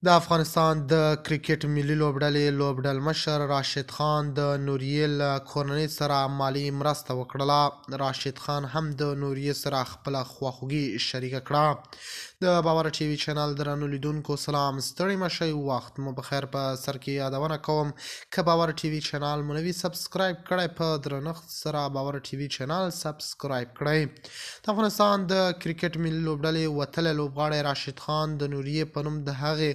د افغانستان د کرکټ ملي لوبډلې لوبډلمشر راشد خان د نوریې له کورنۍ سره مالي مرسته وکړله. راشد خان هم د نوریې سره خپله خواخوږي شریکه کړه. د باور ټي وي چینل درنو لیدونکو سلام، ستړي مه شئ، وخت مو بخیر. په سر کې یادونه کوم که باور ټي وي چینل مو نوي سبسکرایب کړئ، په درنښت سره باور ټي وي چینل سبسکرایب کړئ. د افغانستان د کرکټ ملي لوبډلې وتلی لوبغاړی راشد خان د نوریې په نوم د هغې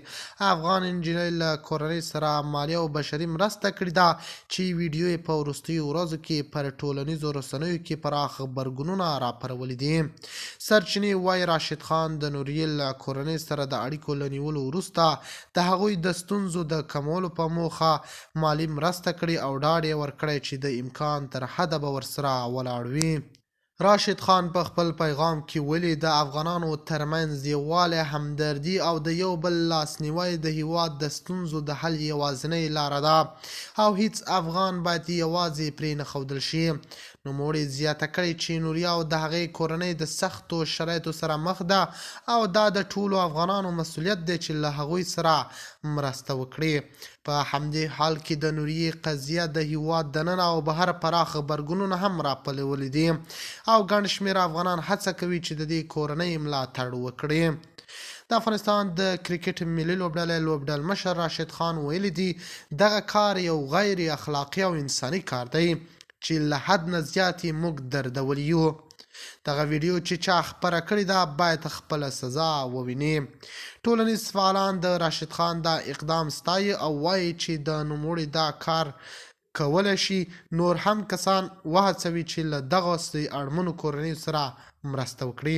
افغان نجلۍ له کورنۍ سره مالي او بشري مرسته کړې ده، چې ویډیو یې په وروستیو ورځو کې پر ټولنیزو رسنیو کې پراخ غبرګونونه راپارولي دي. سرچینې وایي راشد خان د نوریې له کورنۍ سره د اړیکو له نیولو وروسته د هغوی د ستونزو د کمولو په موخه مالي مرسته کړې او ډاډ یې ورکړی چې د امکان تر حده به ورسره ولاړ وي. راشد خان په خپل پیغام کې ویلي، د افغانانو ترمنځ یووالی، همدردي او د یو بل لاسنیوی د هیواد د ستونزو د حل یوازینۍ لاره ده او هیڅ افغان باید یوازې پرې نه ښودل شي. نوموړي زیاته کړې چې نوریا او د هغې کورنۍ د سختو شرایطو سره مخ ده او دا د ټولو افغانانو مسؤلیت دی چې له هغوی سره مرسته وکړي. په همدې حال کې د نوریې قضیه د هیواد دننه او بهر پراخ غبرګونونه هم راپلولي دي او ګڼ شمېر افغانان هڅه کوي چې د دې کورنۍ ملاتړ وکړي. د افغانستان د کرکټ ملي لوبډلې لوبډلمشر راشد خان ویلي دي، دغه کار یو غیر اخلاقي او انساني کار دی چې له حد نه زیاتې موږ دردولی یو. دغه ویډیو چې چا خپره کړې ده باید خپله سزا وویني. ټولنیز فعالان د راشد خان دا اقدام ستایي او وایي چې د نوموړي دا کار کولی شي نور هم کسان وهڅوي چې له دغسې اړمنو کورنیو سره مرسته وکړي.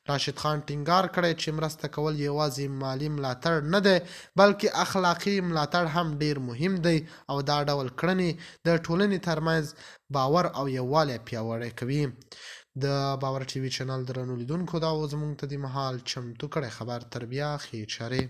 راشد خان ټینګار کړی چې مرسته کول یوازې مالي ملاتړ نه دی بلکې اخلاقي ملاتړ هم ډیر مهم دی او دا ډول کړنې د ټولنې ترمنځ باور او یووالی پیاوړی کوي. د باور ټي وي چینل درنو لیدونکو، دا و زموږ ته د مهال چمتو کړی خبر. تر بیا ښې چارې.